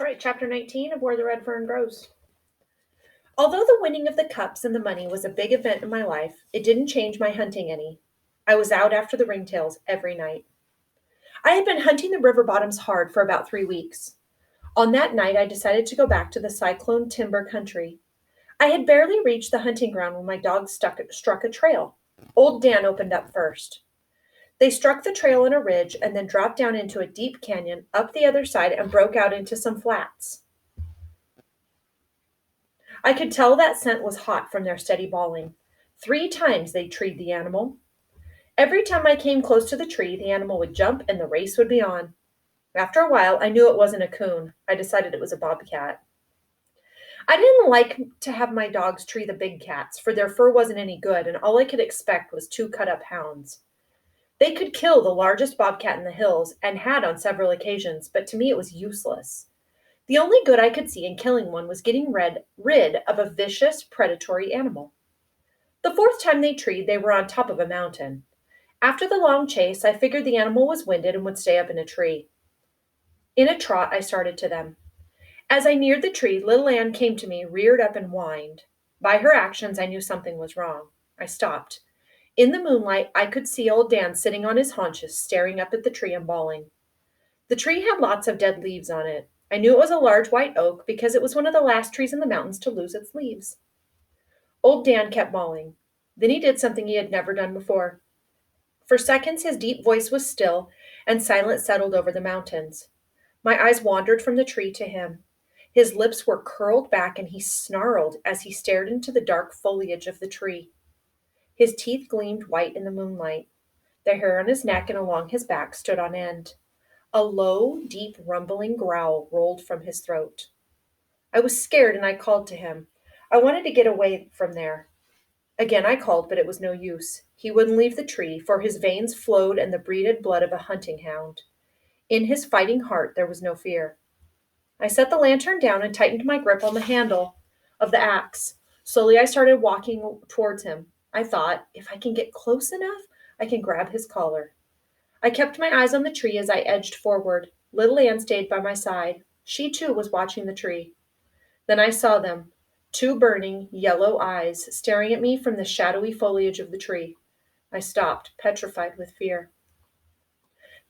All right, chapter 19 of Where the Red Fern Grows. Although the winning of the cups and the money was a big event in my life, it didn't change my hunting any. I was out after the ringtails every night. I had been hunting the river bottoms hard for about 3 weeks. On that night, I decided to go back to the cyclone timber country. I had barely reached the hunting ground when my dogs struck a trail. Old Dan opened up first. They struck the trail on a ridge and then dropped down into a deep canyon up the other side and broke out into some flats. I could tell that scent was hot from their steady bawling. 3 times they treed the animal. Every time I came close to the tree, the animal would jump and the race would be on. After a while, I knew it wasn't a coon. I decided it was a bobcat. I didn't like to have my dogs tree the big cats, for their fur wasn't any good, and all I could expect was 2 cut-up hounds. They could kill the largest bobcat in the hills, and had on several occasions, but to me it was useless. The only good I could see in killing one was getting rid of a vicious, predatory animal. The 4th time they treed, they were on top of a mountain. After the long chase, I figured the animal was winded and would stay up in a tree. In a trot, I started to them. As I neared the tree, little Ann came to me, reared up and whined. By her actions, I knew something was wrong. I stopped. In the moonlight, I could see old Dan sitting on his haunches, staring up at the tree and bawling. The tree had lots of dead leaves on it. I knew it was a large white oak because it was one of the last trees in the mountains to lose its leaves. Old Dan kept bawling. Then he did something he had never done before. For seconds, his deep voice was still, and silence settled over the mountains. My eyes wandered from the tree to him. His lips were curled back, and he snarled as he stared into the dark foliage of the tree. His teeth gleamed white in the moonlight. The hair on his neck and along his back stood on end. A low, deep, rumbling growl rolled from his throat. I was scared and I called to him. I wanted to get away from there. Again I called, but it was no use. He wouldn't leave the tree, for his veins flowed in the breeded blood of a hunting hound. In his fighting heart there was no fear. I set the lantern down and tightened my grip on the handle of the axe. Slowly I started walking towards him. I thought, if I can get close enough, I can grab his collar. I kept my eyes on the tree as I edged forward. Little Ann stayed by my side. She, too, was watching the tree. Then I saw them, 2 burning, yellow eyes staring at me from the shadowy foliage of the tree. I stopped, petrified with fear.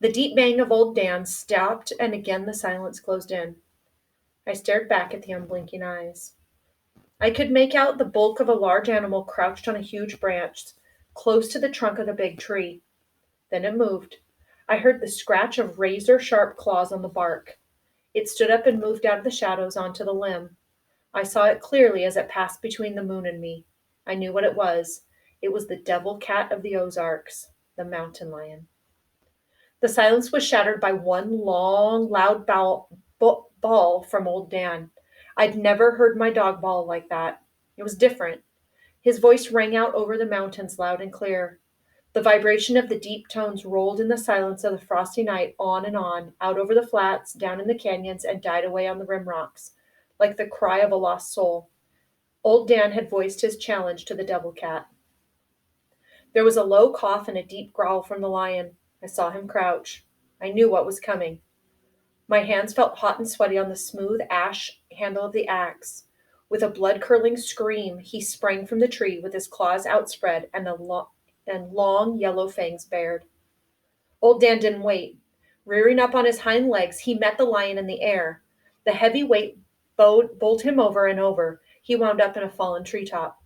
The deep bang of old Dan stopped, and again the silence closed in. I stared back at the unblinking eyes. I could make out the bulk of a large animal crouched on a huge branch, close to the trunk of the big tree. Then it moved. I heard the scratch of razor-sharp claws on the bark. It stood up and moved out of the shadows onto the limb. I saw it clearly as it passed between the moon and me. I knew what it was. It was the devil cat of the Ozarks, the mountain lion. The silence was shattered by one long, loud bawl from old Dan. I'd never heard my dog bawl like that. It was different. His voice rang out over the mountains loud and clear. The vibration of the deep tones rolled in the silence of the frosty night on, out over the flats, down in the canyons, and died away on the rim rocks, like the cry of a lost soul. Old Dan had voiced his challenge to the devil cat. There was a low cough and a deep growl from the lion. I saw him crouch. I knew what was coming. My hands felt hot and sweaty on the smooth ash handle of the axe. With a blood-curdling scream, he sprang from the tree with his claws outspread and long yellow fangs bared. Old Dan didn't wait. Rearing up on his hind legs, he met the lion in the air. The heavy weight bowled him over and over. He wound up in a fallen treetop.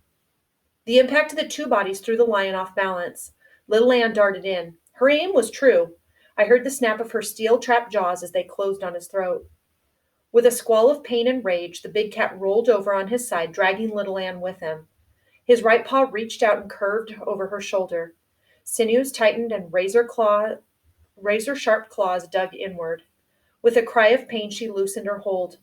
The impact of the 2 bodies threw the lion off balance. Little Ann darted in. Her aim was true. I heard the snap of her steel-trapped jaws as they closed on his throat. With a squall of pain and rage, the big cat rolled over on his side, dragging little Ann with him. His right paw reached out and curved over her shoulder. Sinews tightened and razor-sharp claws dug inward. With a cry of pain, she loosened her hold.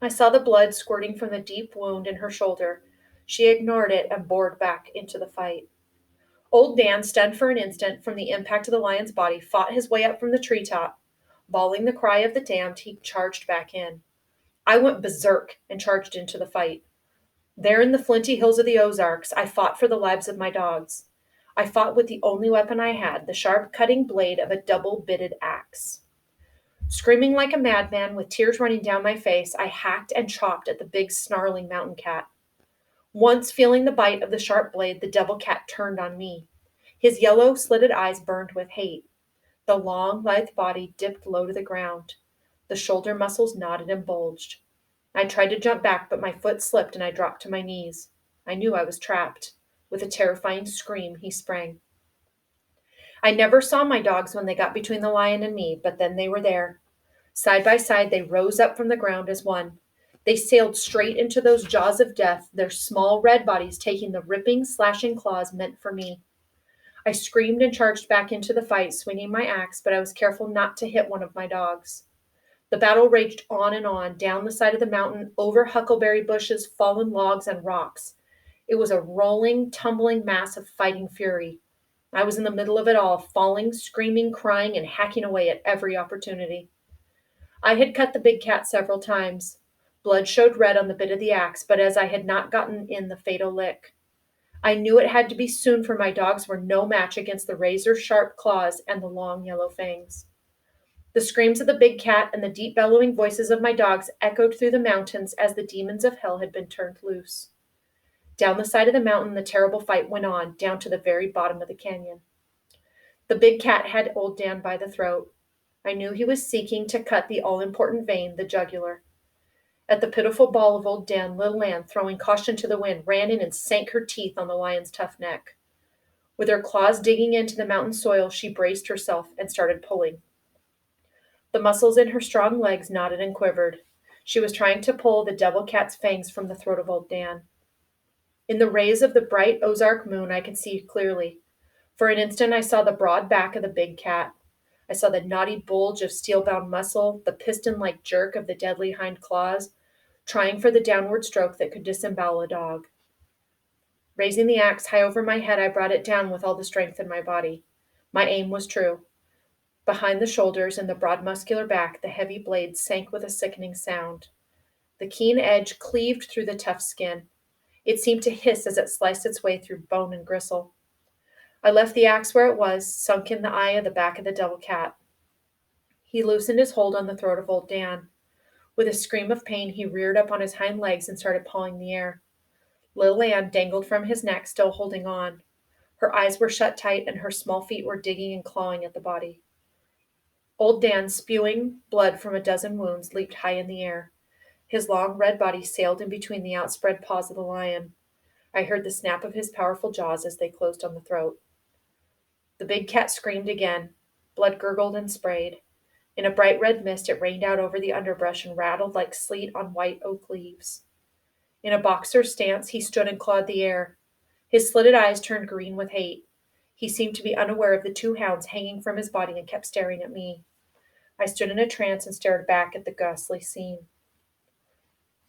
I saw the blood squirting from the deep wound in her shoulder. She ignored it and bored back into the fight. Old Dan, stunned for an instant from the impact of the lion's body, fought his way up from the treetop. Bawling the cry of the damned, he charged back in. I went berserk and charged into the fight. There in the flinty hills of the Ozarks, I fought for the lives of my dogs. I fought with the only weapon I had, the sharp cutting blade of a double-bitted axe. Screaming like a madman, with tears running down my face, I hacked and chopped at the big, snarling mountain cat. Once feeling the bite of the sharp blade, the devil cat turned on me. His yellow, slitted eyes burned with hate. The long, lithe body dipped low to the ground. The shoulder muscles knotted and bulged. I tried to jump back, but my foot slipped and I dropped to my knees. I knew I was trapped. With a terrifying scream, he sprang. I never saw my dogs when they got between the lion and me, but then they were there. Side by side, they rose up from the ground as one. They sailed straight into those jaws of death, their small red bodies taking the ripping, slashing claws meant for me. I screamed and charged back into the fight, swinging my axe, but I was careful not to hit one of my dogs. The battle raged on, down the side of the mountain, over huckleberry bushes, fallen logs, and rocks. It was a rolling, tumbling mass of fighting fury. I was in the middle of it all, falling, screaming, crying, and hacking away at every opportunity. I had cut the big cat several times. Blood showed red on the bit of the axe, but as I had not gotten in the fatal lick. I knew it had to be soon, for my dogs were no match against the razor-sharp claws and the long yellow fangs. The screams of the big cat and the deep bellowing voices of my dogs echoed through the mountains as the demons of hell had been turned loose. Down the side of the mountain, the terrible fight went on, down to the very bottom of the canyon. The big cat had old Dan by the throat. I knew he was seeking to cut the all-important vein, the jugular. At the pitiful ball of old Dan, little Ann, throwing caution to the wind, ran in and sank her teeth on the lion's tough neck. With her claws digging into the mountain soil, she braced herself and started pulling. The muscles in her strong legs knotted and quivered. She was trying to pull the devil cat's fangs from the throat of old Dan. In the rays of the bright Ozark moon, I could see clearly. For an instant, I saw the broad back of the big cat. I saw the knotty bulge of steel-bound muscle, the piston-like jerk of the deadly hind claws, trying for the downward stroke that could disembowel a dog. Raising the axe high over my head, I brought it down with all the strength in my body. My aim was true. Behind the shoulders and the broad muscular back, the heavy blade sank with a sickening sound. The keen edge cleaved through the tough skin. It seemed to hiss as it sliced its way through bone and gristle. I left the axe where it was, sunk in the eye of the back of the devil cat. He loosened his hold on the throat of old Dan. With a scream of pain, he reared up on his hind legs and started pawing the air. Little Ann dangled from his neck, still holding on. Her eyes were shut tight, and her small feet were digging and clawing at the body. Old Dan, spewing blood from a dozen wounds, leaped high in the air. His long red body sailed in between the outspread paws of the lion. I heard the snap of his powerful jaws as they closed on the throat. The big cat screamed again. Blood gurgled and sprayed. In a bright red mist, it rained out over the underbrush and rattled like sleet on white oak leaves. In a boxer's stance, he stood and clawed the air. His slitted eyes turned green with hate. He seemed to be unaware of the two hounds hanging from his body and kept staring at me. I stood in a trance and stared back at the ghastly scene.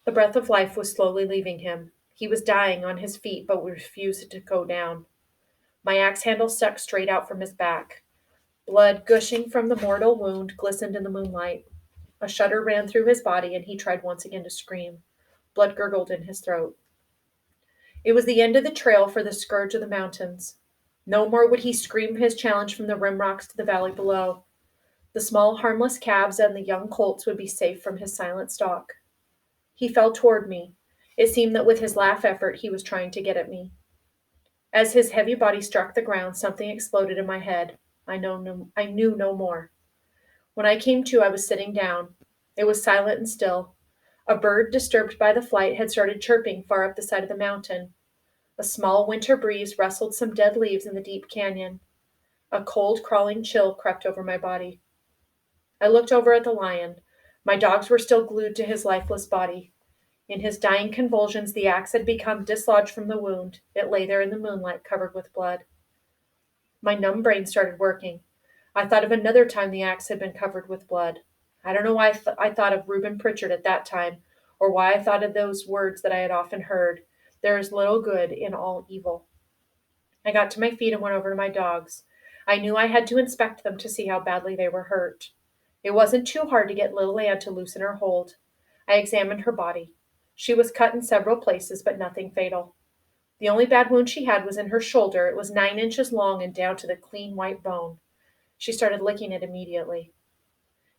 The breath of life was slowly leaving him. He was dying on his feet, but refused to go down. My axe handle stuck straight out from his back. Blood, gushing from the mortal wound, glistened in the moonlight. A shudder ran through his body, and he tried once again to scream. Blood gurgled in his throat. It was the end of the trail for the scourge of the mountains. No more would he scream his challenge from the rim rocks to the valley below. The small, harmless calves and the young colts would be safe from his silent stalk. He fell toward me. It seemed that with his last effort he was trying to get at me. As his heavy body struck the ground, something exploded in my head. I knew no more. When I came to, I was sitting down. It was silent and still. A bird, disturbed by the flight, had started chirping far up the side of the mountain. A small winter breeze rustled some dead leaves in the deep canyon. A cold, crawling chill crept over my body. I looked over at the lion. My dogs were still glued to his lifeless body. In his dying convulsions, the axe had become dislodged from the wound. It lay there in the moonlight, covered with blood. My numb brain started working. I thought of another time the axe had been covered with blood. I don't know why I thought of Reuben Pritchard at that time, or why I thought of those words that I had often heard. There is little good in all evil. I got to my feet and went over to my dogs. I knew I had to inspect them to see how badly they were hurt. It wasn't too hard to get little Ann to loosen her hold. I examined her body. She was cut in several places, but nothing fatal. The only bad wound she had was in her shoulder. It was 9 inches long and down to the clean white bone. She started licking it immediately.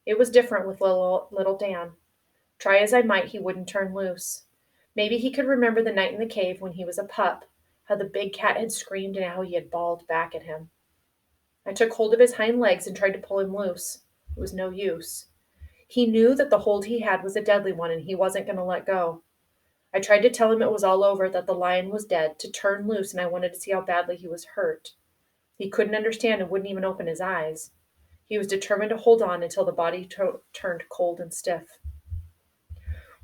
It was different with little Dan. Try as I might, he wouldn't turn loose. Maybe he could remember the night in the cave when he was a pup, how the big cat had screamed and how he had bawled back at him. I took hold of his hind legs and tried to pull him loose. It was no use. He knew that the hold he had was a deadly one and he wasn't going to let go. I tried to tell him it was all over, that the lion was dead, to turn loose, and I wanted to see how badly he was hurt. He couldn't understand and wouldn't even open his eyes. He was determined to hold on until the body turned cold and stiff.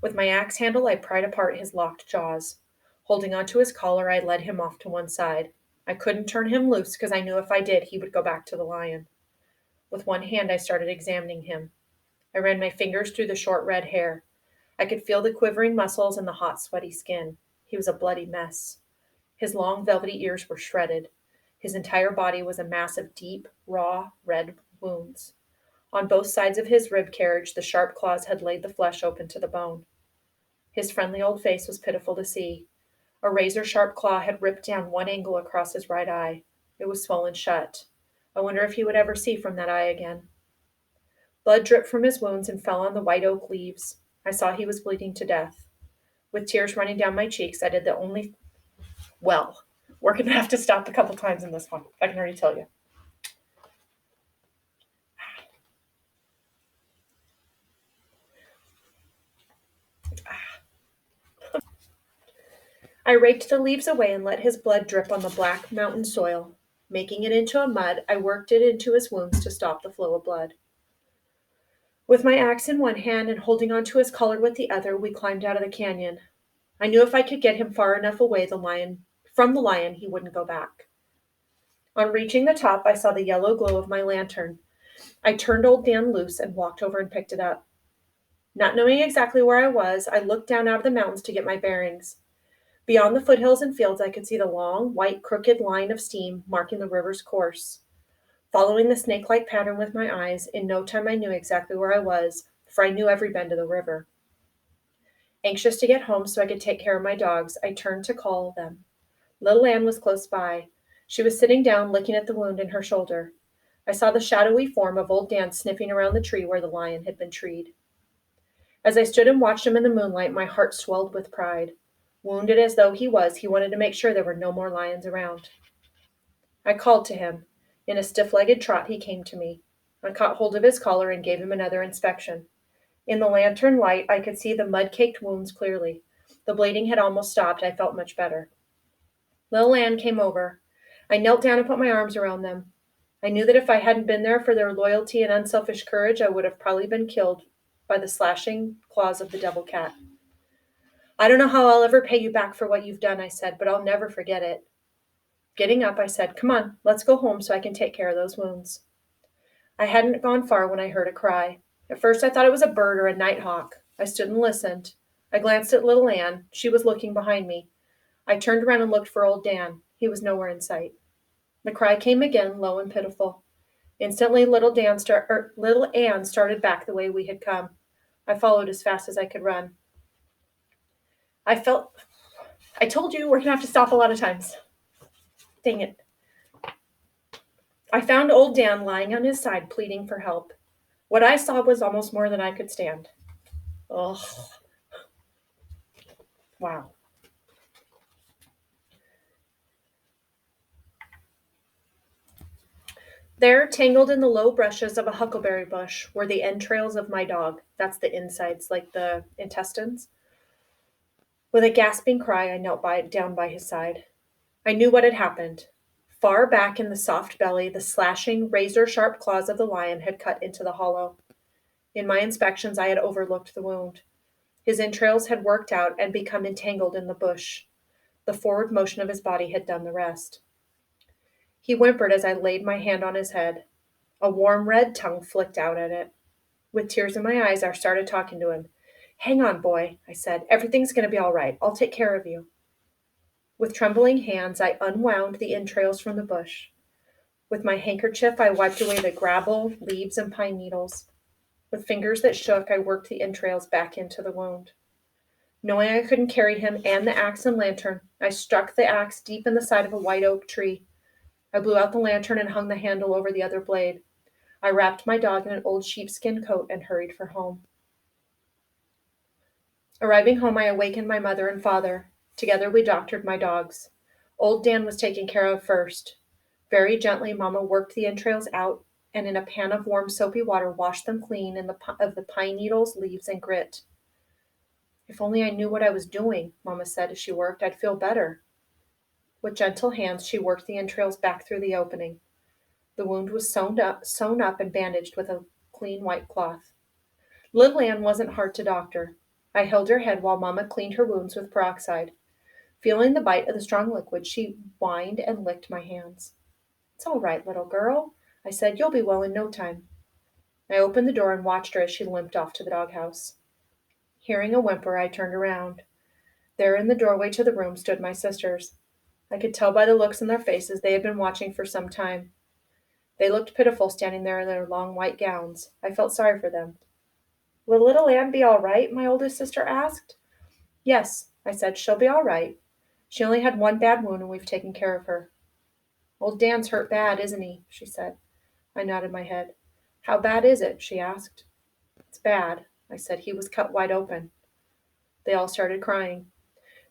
With my axe handle, I pried apart his locked jaws. Holding onto his collar, I led him off to one side. I couldn't turn him loose because I knew if I did, he would go back to the lion. With one hand, I started examining him. I ran my fingers through the short red hair. I could feel the quivering muscles and the hot, sweaty skin. He was a bloody mess. His long, velvety ears were shredded. His entire body was a mass of deep, raw, red wounds. On both sides of his rib carriage, the sharp claws had laid the flesh open to the bone. His friendly old face was pitiful to see. A razor-sharp claw had ripped down one angle across his right eye. It was swollen shut. I wonder if he would ever see from that eye again. Blood dripped from his wounds and fell on the white oak leaves. I saw he was bleeding to death. With tears running down my cheeks, I did the only... Well, we're going to have to stop a couple times in this one. I can already tell you. I raked the leaves away and let his blood drip on the black mountain soil. Making it into a mud, I worked it into his wounds to stop the flow of blood. With my axe in one hand and holding onto his collar with the other, we climbed out of the canyon. I knew if I could get him far enough away from the lion, he wouldn't go back. On reaching the top, I saw the yellow glow of my lantern. I turned old Dan loose and walked over and picked it up. Not knowing exactly where I was, I looked down out of the mountains to get my bearings. Beyond the foothills and fields, I could see the long, white, crooked line of steam marking the river's course. Following the snake-like pattern with my eyes, in no time I knew exactly where I was, for I knew every bend of the river. Anxious to get home so I could take care of my dogs, I turned to call them. Little Ann was close by. She was sitting down, looking at the wound in her shoulder. I saw the shadowy form of old Dan sniffing around the tree where the lion had been treed. As I stood and watched him in the moonlight, my heart swelled with pride. Wounded as though he was, he wanted to make sure there were no more lions around. I called to him. In a stiff-legged trot, he came to me. I caught hold of his collar and gave him another inspection. In the lantern light, I could see the mud-caked wounds clearly. The bleeding had almost stopped. I felt much better. Little Ann came over. I knelt down and put my arms around them. I knew that if I hadn't been there for their loyalty and unselfish courage, I would have probably been killed by the slashing claws of the devil cat. I don't know how I'll ever pay you back for what you've done, I said, but I'll never forget it. Getting up, I said, come on, let's go home so I can take care of those wounds. I hadn't gone far when I heard a cry. At first I thought it was a bird or a nighthawk. I stood and listened. I glanced at little Ann. She was looking behind me. I turned around and looked for old Dan. He was nowhere in sight. The cry came again, low and pitiful. Instantly, little Ann started back the way we had come. I followed as fast as I could run. I told you we're going to have to stop a lot of times. Dang it. I found old Dan lying on his side, pleading for help. What I saw was almost more than I could stand. Ugh. Wow. There, tangled in the low brushes of a huckleberry bush, were the entrails of my dog. That's the insides, like the intestines. With a gasping cry, I knelt down by his side. I knew what had happened. Far back in the soft belly, the slashing, razor-sharp claws of the lion had cut into the hollow. In my inspections, I had overlooked the wound. His entrails had worked out and become entangled in the bush. The forward motion of his body had done the rest. He whimpered as I laid my hand on his head. A warm red tongue flicked out at it. With tears in my eyes, I started talking to him. Hang on, boy, I said. Everything's going to be all right. I'll take care of you. With trembling hands, I unwound the entrails from the bush. With my handkerchief, I wiped away the gravel, leaves, and pine needles. With fingers that shook, I worked the entrails back into the wound. Knowing I couldn't carry him and the axe and lantern, I struck the axe deep in the side of a white oak tree. I blew out the lantern and hung the handle over the other blade. I wrapped my dog in an old sheepskin coat and hurried for home. Arriving home, I awakened my mother and father. Together we doctored my dogs. Old Dan was taken care of first. Very gently, Mama worked the entrails out and in a pan of warm soapy water washed them clean of the pine needles, leaves, and grit. If only I knew what I was doing, Mama said as she worked, I'd feel better. With gentle hands, she worked the entrails back through the opening. The wound was sewn up and bandaged with a clean white cloth. Little Ann wasn't hard to doctor. I held her head while Mama cleaned her wounds with peroxide. Feeling the bite of the strong liquid, she whined and licked my hands. It's all right, little girl, I said. You'll be well in no time. I opened the door and watched her as she limped off to the doghouse. Hearing a whimper, I turned around. There in the doorway to the room stood my sisters. I could tell by the looks in their faces they had been watching for some time. They looked pitiful standing there in their long white gowns. I felt sorry for them. Will little Ann be all right? My oldest sister asked. Yes, I said, she'll be all right. She only had one bad wound and we've taken care of her. Old Dan's hurt bad, isn't he? She said. I nodded my head. How bad is it? She asked. It's bad, I said. He was cut wide open. They all started crying.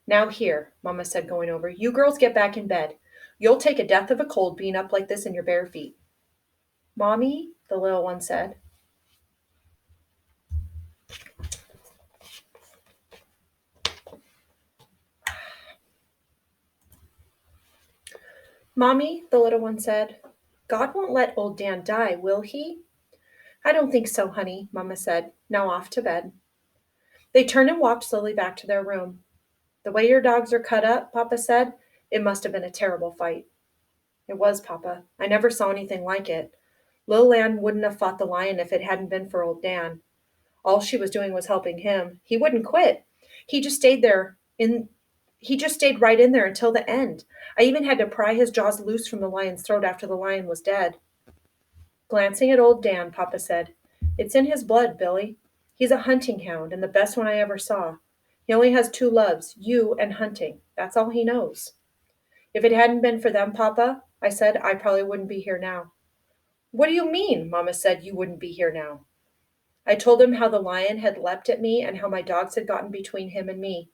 Now here, Mama said, going over. You girls get back in bed. You'll take a death of a cold being up like this in your bare feet. Mommy, the little one said. Mommy, the little one said, God won't let old Dan die, will he? I don't think so, honey, Mama said. Now off to bed. They turned and walked slowly back to their room. The way your dogs are cut up, Papa said, it must have been a terrible fight. It was, Papa. I never saw anything like it. Lil Ann wouldn't have fought the lion if it hadn't been for old Dan. All she was doing was helping him. He wouldn't quit. He just stayed right in there until the end. I even had to pry his jaws loose from the lion's throat after the lion was dead. Glancing at old Dan, Papa said, It's in his blood, Billy. He's a hunting hound and the best one I ever saw. He only has two loves, you and hunting. That's all he knows. If it hadn't been for them, Papa, I said, I probably wouldn't be here now. What do you mean, Mama said, you wouldn't be here now? I told him how the lion had leapt at me and how my dogs had gotten between him and me.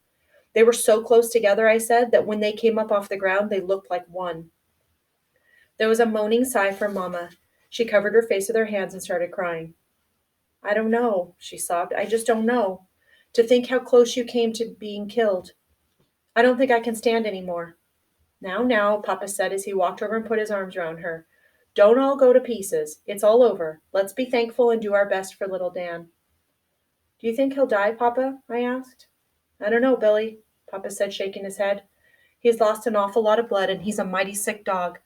They were so close together, I said, that when they came up off the ground, they looked like one. There was a moaning sigh from Mama. She covered her face with her hands and started crying. I don't know, she sobbed. I just don't know. To think how close you came to being killed. I don't think I can stand any more. Now, Papa said as he walked over and put his arms around her. Don't all go to pieces. It's all over. Let's be thankful and do our best for little Dan. Do you think he'll die, Papa? I asked. I don't know, Billy, Papa said, shaking his head. He's lost an awful lot of blood and he's a mighty sick dog.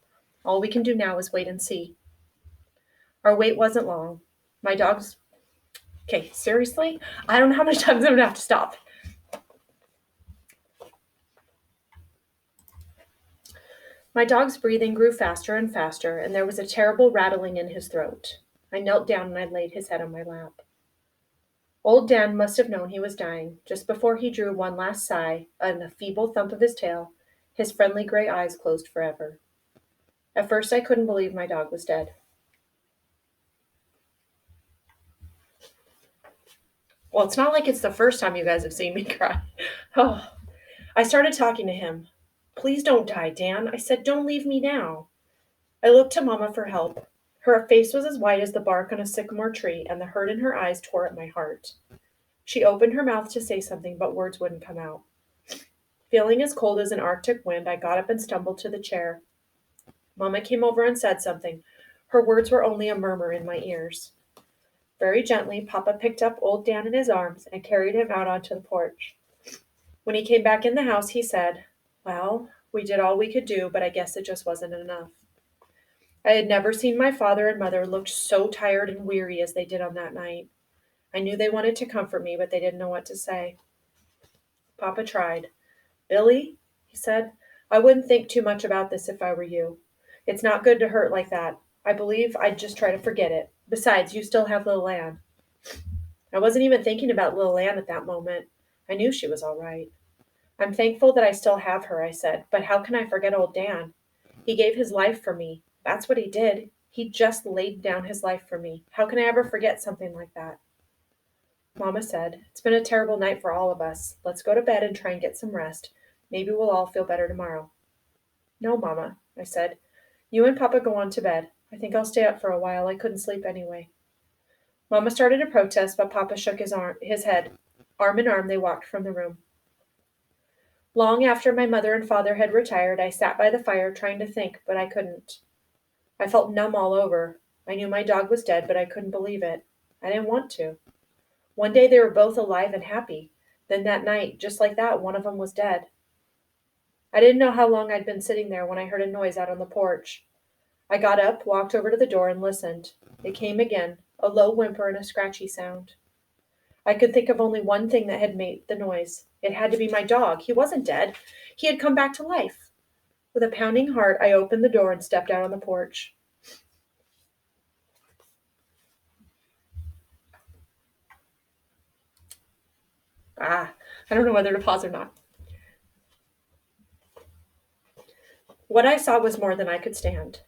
All we can do now is wait and see. Our wait wasn't long. My dogs... Okay, seriously? I don't know how many times I'm going to have to stop. My dog's breathing grew faster and faster, and there was a terrible rattling in his throat. I knelt down and I laid his head on my lap. Old Dan must have known he was dying. Just before he drew one last sigh and a feeble thump of his tail, his friendly gray eyes closed forever. At first I couldn't believe my dog was dead. Well, it's not like it's the first time you guys have seen me cry. Oh, I started talking to him. Please don't die, Dan. I said, don't leave me now. I looked to Mama for help. Her face was as white as the bark on a sycamore tree, and the hurt in her eyes tore at my heart. She opened her mouth to say something, but words wouldn't come out. Feeling as cold as an Arctic wind, I got up and stumbled to the chair. Mama came over and said something. Her words were only a murmur in my ears. Very gently, Papa picked up old Dan in his arms and carried him out onto the porch. When he came back in the house, he said, Well, we did all we could do, but I guess it just wasn't enough. I had never seen my father and mother look so tired and weary as they did on that night. I knew they wanted to comfort me, but they didn't know what to say. Papa tried. Billy, he said, I wouldn't think too much about this if I were you. It's not good to hurt like that. I believe I'd just try to forget it. Besides, you still have Lil Ann. I wasn't even thinking about Lil Ann at that moment. I knew she was all right. I'm thankful that I still have her, I said, but how can I forget old Dan? He gave his life for me. That's what he did. He just laid down his life for me. How can I ever forget something like that? Mama said, "It's been a terrible night for all of us. Let's go to bed and try and get some rest. Maybe we'll all feel better tomorrow." "No, Mama," I said. "You and Papa go on to bed. I think I'll stay up for a while. I couldn't sleep anyway." Mama started to protest, but Papa shook his head. Arm in arm, they walked from the room. Long after my mother and father had retired, I sat by the fire trying to think, but I couldn't. I felt numb all over. I knew my dog was dead, but I couldn't believe it. I didn't want to. One day they were both alive and happy. Then that night, just like that, one of them was dead. I didn't know how long I'd been sitting there when I heard a noise out on the porch. I got up, walked over to the door, and listened. It came again, a low whimper and a scratchy sound. I could think of only one thing that had made the noise. It had to be my dog. He wasn't dead. He had come back to life. With a pounding heart, I opened the door and stepped out on the porch. I don't know whether to pause or not. What I saw was more than I could stand.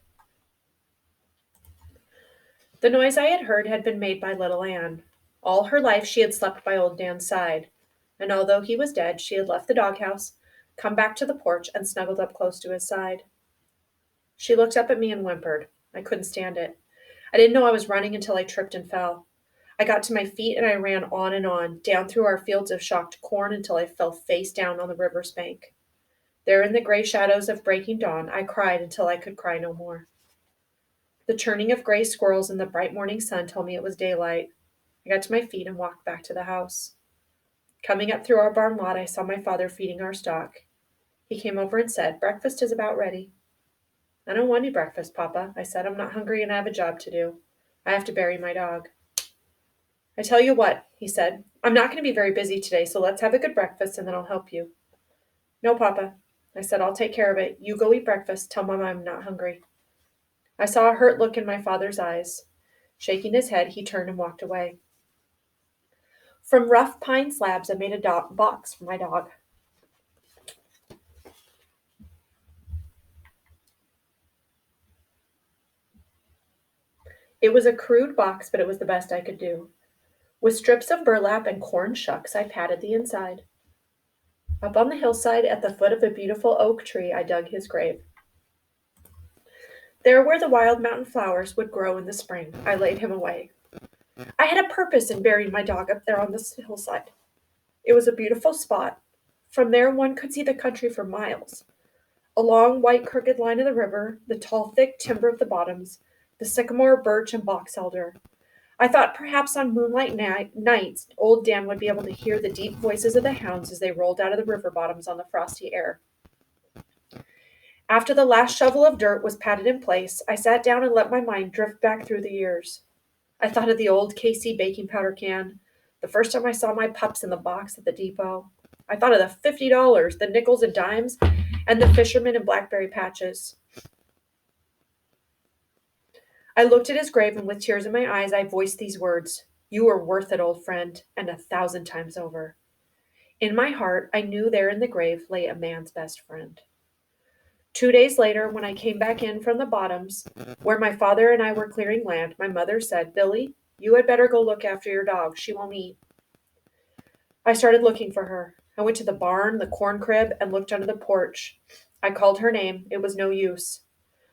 The noise I had heard had been made by little Anne. All her life she had slept by old Dan's side, and although he was dead, she had left the doghouse, come back to the porch, and snuggled up close to his side. She looked up at me and whimpered. I couldn't stand it. I didn't know I was running until I tripped and fell. I got to my feet and I ran on, down through our fields of shocked corn until I fell face down on the river's bank. There in the gray shadows of breaking dawn, I cried until I could cry no more. The churning of gray squirrels in the bright morning sun told me it was daylight. I got to my feet and walked back to the house. Coming up through our barn lot, I saw my father feeding our stock. He came over and said, "Breakfast is about ready." "I don't want any breakfast, Papa," I said. "I'm not hungry and I have a job to do. I have to bury my dog." "I tell you what," he said, "I'm not going to be very busy today, so let's have a good breakfast and then I'll help you." "No, Papa," I said, "I'll take care of it. You go eat breakfast. Tell Mama I'm not hungry." I saw a hurt look in my father's eyes. Shaking his head, he turned and walked away. From rough pine slabs, I made a box for my dog. It was a crude box, but it was the best I could do. With strips of burlap and corn shucks, I padded the inside. Up on the hillside, at the foot of a beautiful oak tree, I dug his grave. There where the wild mountain flowers would grow in the spring, I laid him away. I had a purpose in burying my dog up there on this hillside. It was a beautiful spot. From there one could see the country for miles. A long, white, crooked line of the river, the tall, thick timber of the bottoms, the sycamore, birch, and box elder. I thought perhaps on moonlight nights old Dan would be able to hear the deep voices of the hounds as they rolled out of the river bottoms on the frosty air. After the last shovel of dirt was patted in place, I sat down and let my mind drift back through the years. I thought of the old KC baking powder can, the first time I saw my pups in the box at the depot. I thought of the $50, the nickels and dimes, and the fishermen and blackberry patches. I looked at his grave, and with tears in my eyes, I voiced these words: "You were worth it, old friend, and 1,000 times over." In my heart, I knew there in the grave lay a man's best friend. 2 days later, when I came back in from the bottoms, where my father and I were clearing land, my mother said, "Billy, you had better go look after your dog. She won't eat." I started looking for her. I went to the barn, the corn crib, and looked under the porch. I called her name. It was no use.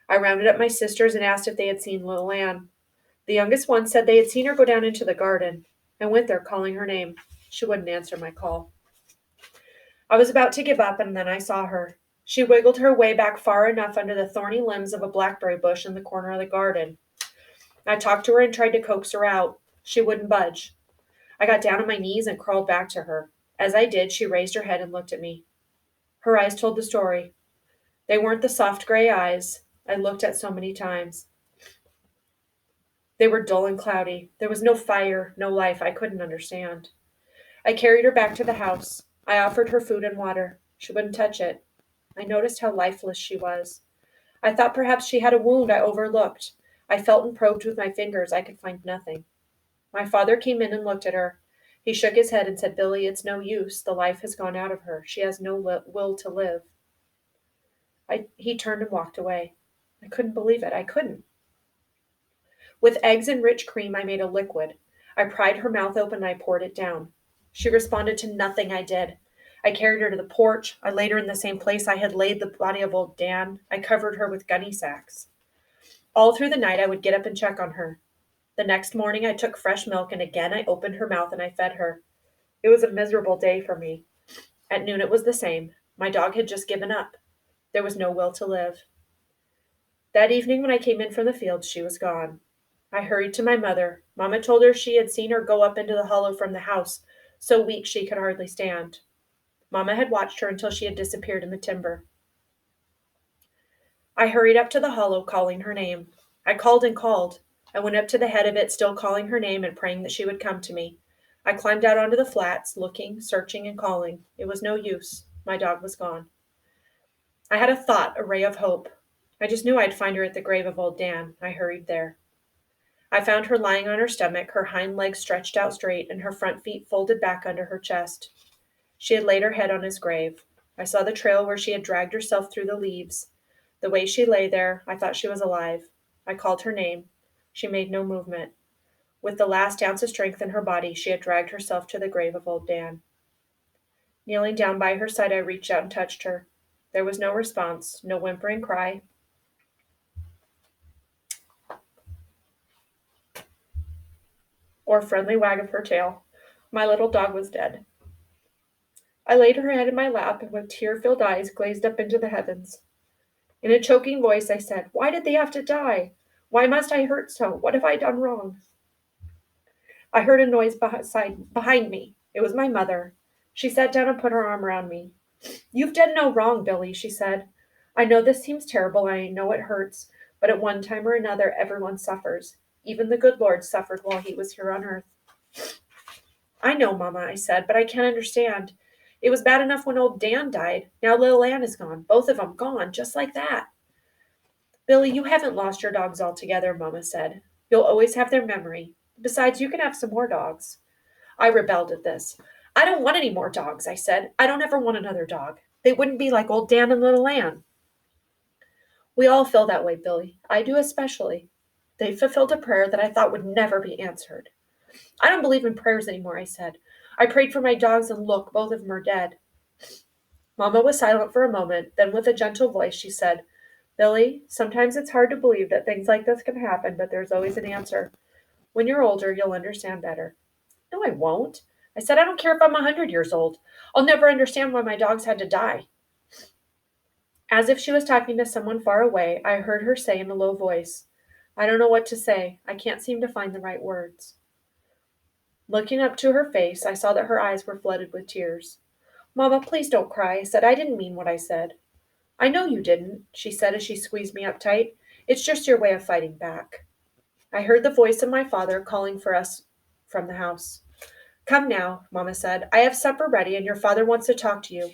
I rounded up my sisters and asked if they had seen little Anne. The youngest one said they had seen her go down into the garden. I went there calling her name. She wouldn't answer my call. I was about to give up, and then I saw her. She wiggled her way back far enough under the thorny limbs of a blackberry bush in the corner of the garden. I talked to her and tried to coax her out. She wouldn't budge. I got down on my knees and crawled back to her. As I did, she raised her head and looked at me. Her eyes told the story. They weren't the soft gray eyes I looked at so many times. They were dull and cloudy. There was no fire, no life. I couldn't understand. I carried her back to the house. I offered her food and water. She wouldn't touch it. I noticed how lifeless she was. I thought perhaps she had a wound I overlooked. I felt and probed with my fingers. I could find nothing. My father came in and looked at her. He shook his head and said, "Billy, it's no use. The life has gone out of her. She has no will to live." He turned and walked away. I couldn't believe it. I couldn't. With eggs and rich cream, I made a liquid. I pried her mouth open and I poured it down. She responded to nothing I did. I carried her to the porch. I laid her in the same place I had laid the body of old Dan. I covered her with gunny sacks. All through the night, I would get up and check on her. The next morning, I took fresh milk and again I opened her mouth and I fed her. It was a miserable day for me. At noon, it was the same. My dog had just given up. There was no will to live. That evening, when I came in from the field, she was gone. I hurried to my mother. Mamma told her she had seen her go up into the hollow from the house, so weak she could hardly stand. Mamma had watched her until she had disappeared in the timber. I hurried up to the hollow, calling her name. I called and called. I went up to the head of it, still calling her name and praying that she would come to me. I climbed out onto the flats, looking, searching, and calling. It was no use. My dog was gone. I had a thought, a ray of hope. I just knew I'd find her at the grave of old Dan. I hurried there. I found her lying on her stomach, her hind legs stretched out straight, and her front feet folded back under her chest. She had laid her head on his grave. I saw the trail where she had dragged herself through the leaves. The way she lay there, I thought she was alive. I called her name. She made no movement. With the last ounce of strength in her body, she had dragged herself to the grave of old Dan. Kneeling down by her side, I reached out and touched her. There was no response, no whimpering cry, or friendly wag of her tail. My little dog was dead. I laid her head in my lap and with tear-filled eyes gazed up into the heavens. In a choking voice, I said, "Why did they have to die? Why must I hurt so? What have I done wrong?" I heard a noise behind me. It was my mother. She sat down and put her arm around me. "You've done no wrong, Billy," she said. "I know this seems terrible and I know it hurts, but at one time or another everyone suffers. Even the good Lord suffered while he was here on earth." "I know, Mama," I said, "but I can't understand. It was bad enough when old Dan died. Now little Ann is gone. Both of 'em gone, just like that." "Billy, you haven't lost your dogs altogether," Mama said. "You'll always have their memory. Besides, you can have some more dogs." I rebelled at this. "I don't want any more dogs," I said. "I don't ever want another dog. They wouldn't be like old Dan and little Ann." "We all feel that way, Billy. I do especially. They fulfilled a prayer that I thought would never be answered." "I don't believe in prayers anymore," I said. "I prayed for my dogs and look, both of them are dead." Mama was silent for a moment, then with a gentle voice she said, "Billy, sometimes it's hard to believe that things like this can happen, but there's always an answer. When you're older, you'll understand better." "No, I won't." I said, "I don't care if I'm 100 years old. I'll never understand why my dogs had to die." As if she was talking to someone far away, I heard her say in a low voice, "I don't know what to say. I can't seem to find the right words." Looking up to her face, I saw that her eyes were flooded with tears. "Mama, please don't cry," I said. "I didn't mean what I said." "I know you didn't," she said as she squeezed me up tight. "It's just your way of fighting back." I heard the voice of my father calling for us from the house. "Come now," Mama said. "I have supper ready and your father wants to talk to you.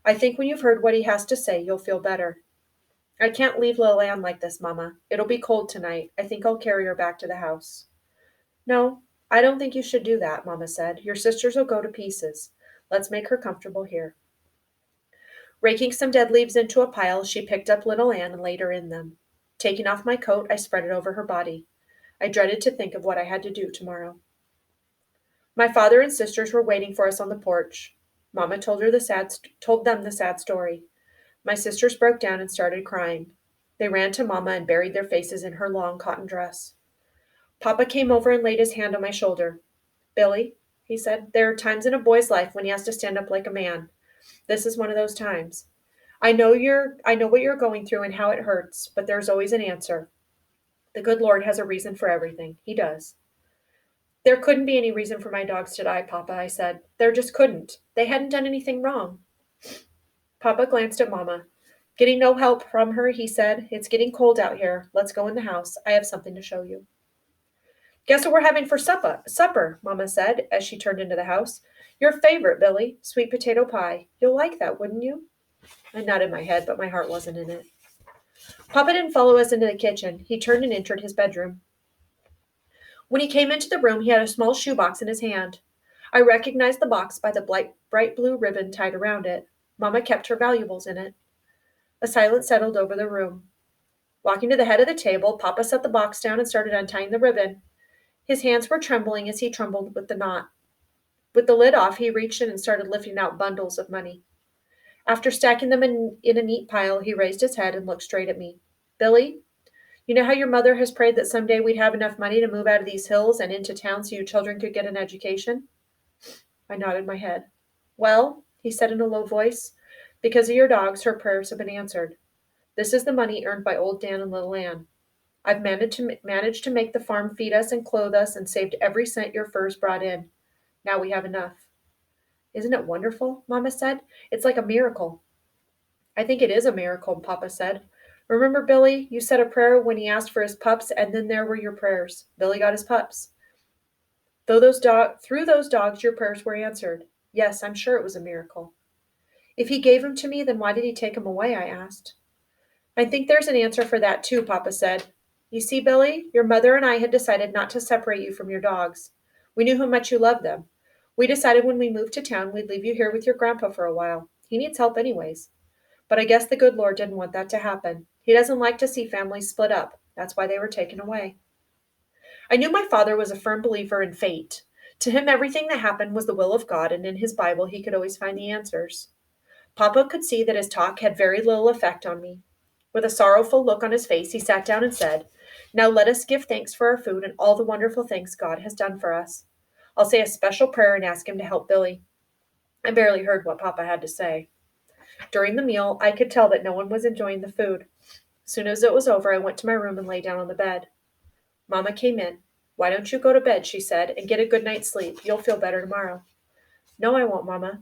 I think when you've heard what he has to say, you'll feel better." "I can't leave Lil Ann like this, Mama. It'll be cold tonight. I think I'll carry her back to the house." "No, I don't think you should do that," Mama said. "Your sisters will go to pieces. Let's make her comfortable here." Raking some dead leaves into a pile, she picked up little Ann and laid her in them. Taking off my coat, I spread it over her body. I dreaded to think of what I had to do tomorrow. My father and sisters were waiting for us on the porch. Mama told them the sad story. My sisters broke down and started crying. They ran to Mama and buried their faces in her long cotton dress. Papa came over and laid his hand on my shoulder. "Billy," he said, "there are times in a boy's life when he has to stand up like a man. This is one of those times. I know what you're going through and how it hurts, but there's always an answer. The good Lord has a reason for everything. He does." "There couldn't be any reason for my dogs to die, Papa," I said. "There just couldn't. They hadn't done anything wrong." Papa glanced at Mama. "Getting no help from her," he said. "It's getting cold out here. Let's go in the house. I have something to show you." "Guess what we're having for supper," Mama said as she turned into the house. "Your favorite, Billy, sweet potato pie. You'll like that, wouldn't you?" I nodded my head, but my heart wasn't in it. Papa didn't follow us into the kitchen. He turned and entered his bedroom. When he came into the room, he had a small shoebox in his hand. I recognized the box by the bright blue ribbon tied around it. Mama kept her valuables in it. A silence settled over the room. Walking to the head of the table, Papa set the box down and started untying the ribbon. His hands were trembling as he trembled with the knot. With the lid off, he reached in and started lifting out bundles of money. After stacking them in a neat pile, he raised his head and looked straight at me. Billy, you know how your mother has prayed that someday we'd have enough money to move out of these hills and into town so you children could get an education? I nodded my head. Well, he said in a low voice, because of your dogs, her prayers have been answered. This is the money earned by old Dan and little Ann. I've managed to make the farm feed us and clothe us and saved every cent your furs brought in. Now we have enough. Isn't it wonderful? Mama said. It's like a miracle. I think it is a miracle, Papa said. Remember, Billy, you said a prayer when he asked for his pups, and then there were your prayers. Billy got his pups. Through those dogs, your prayers were answered. Yes, I'm sure it was a miracle. If he gave them to me, then why did he take them away? I asked. I think there's an answer for that, too, Papa said. You see, Billy, your mother and I had decided not to separate you from your dogs. We knew how much you loved them. We decided when we moved to town we'd leave you here with your grandpa for a while. He needs help anyways. But I guess the good Lord didn't want that to happen. He doesn't like to see families split up. That's why they were taken away. I knew my father was a firm believer in fate. To him, everything that happened was the will of God, and in his Bible he could always find the answers. Papa could see that his talk had very little effect on me. With a sorrowful look on his face, he sat down and said, Now let us give thanks for our food and all the wonderful things God has done for us. I'll say a special prayer and ask him to help Billy. I barely heard what Papa had to say. During the meal, I could tell that no one was enjoying the food. As soon as it was over, I went to my room and lay down on the bed. Mama came in. Why don't you go to bed, she said, and get a good night's sleep. You'll feel better tomorrow. No, I won't, Mama.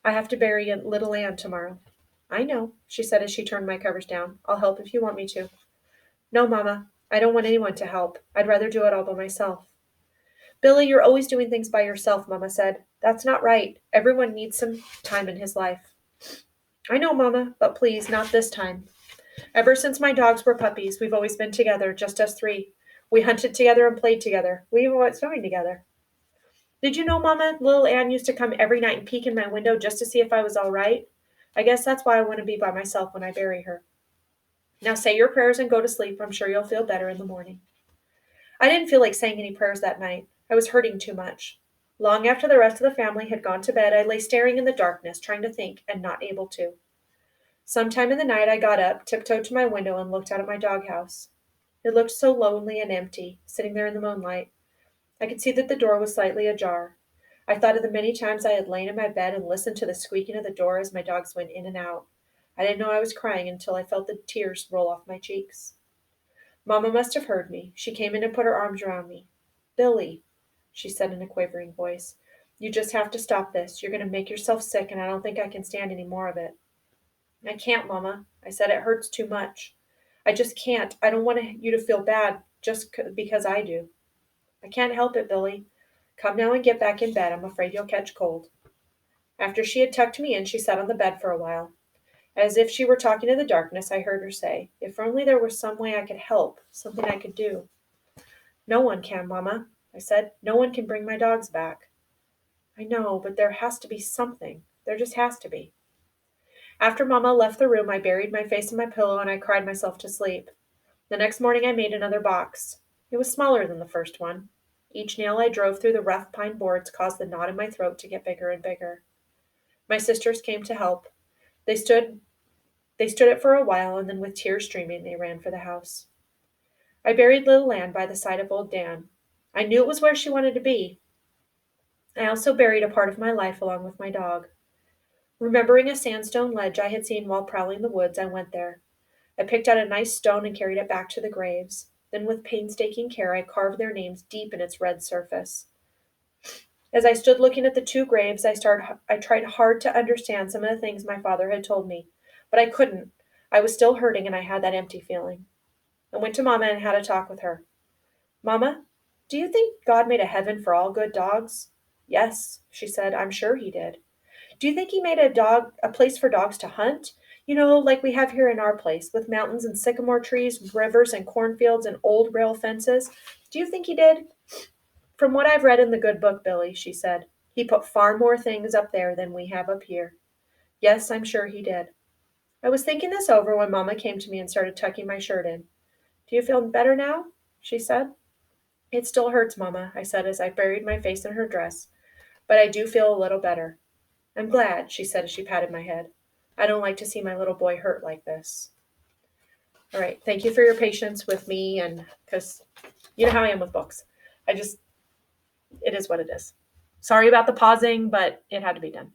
I have to bury little Ann tomorrow. I know, she said as she turned my covers down. I'll help if you want me to. No, Mama. I don't want anyone to help. I'd rather do it all by myself. Billy, you're always doing things by yourself, Mama said. That's not right. Everyone needs some time in his life. I know, Mama, but please, not this time. Ever since my dogs were puppies, we've always been together, just us three. We hunted together and played together. We even went swimming together. Did you know, Mama, little Ann used to come every night and peek in my window just to see if I was all right? I guess that's why I want to be by myself when I bury her. Now say your prayers and go to sleep. I'm sure you'll feel better in the morning. I didn't feel like saying any prayers that night. I was hurting too much. Long after the rest of the family had gone to bed, I lay staring in the darkness, trying to think, and not able to. Sometime in the night I got up, tiptoed to my window, and looked out at my doghouse. It looked so lonely and empty, sitting there in the moonlight. I could see that the door was slightly ajar. I thought of the many times I had lain in my bed and listened to the squeaking of the door as my dogs went in and out. I didn't know I was crying until I felt the tears roll off my cheeks. Mamma must have heard me. She came in and put her arms around me. Billy, she said in a quavering voice, you just have to stop this. You're going to make yourself sick, and I don't think I can stand any more of it. I can't, Mama. I said it hurts too much. I just can't. I don't want you to feel bad just because I do. I can't help it, Billy. Come now and get back in bed. I'm afraid you'll catch cold. After she had tucked me in, she sat on the bed for a while. As if she were talking to the darkness, I heard her say, If only there was some way I could help, something I could do. No one can, Mama, I said. No one can bring my dogs back. I know, but there has to be something. There just has to be. After Mama left the room, I buried my face in my pillow and I cried myself to sleep. The next morning I made another box. It was smaller than the first one. Each nail I drove through the rough pine boards caused the knot in my throat to get bigger and bigger. My sisters came to help. They stood it for a while, and then with tears streaming, they ran for the house. I buried little Ann by the side of old Dan. I knew it was where she wanted to be. I also buried a part of my life along with my dog. Remembering a sandstone ledge I had seen while prowling the woods, I went there. I picked out a nice stone and carried it back to the graves. Then with painstaking care I carved their names deep in its red surface. As I stood looking at the two graves, I tried hard to understand some of the things my father had told me, but I couldn't. I was still hurting and I had that empty feeling. I went to Mama and had a talk with her. Mama, do you think God made a heaven for all good dogs? Yes, she said, I'm sure he did. Do you think he made a place for dogs to hunt? You know, like we have here in our place, with mountains and sycamore trees, rivers and cornfields and old rail fences? Do you think he did? From what I've read in the good book, Billy, she said, he put far more things up there than we have up here. Yes, I'm sure he did. I was thinking this over when Mama came to me and started tucking my shirt in. Do you feel better now? She said. It still hurts, Mama, I said as I buried my face in her dress, but I do feel a little better. I'm glad, she said as she patted my head. I don't like to see my little boy hurt like this. All right, thank you for your patience with me, and because you know how I am with books. It is what it is. Sorry about the pausing, but it had to be done.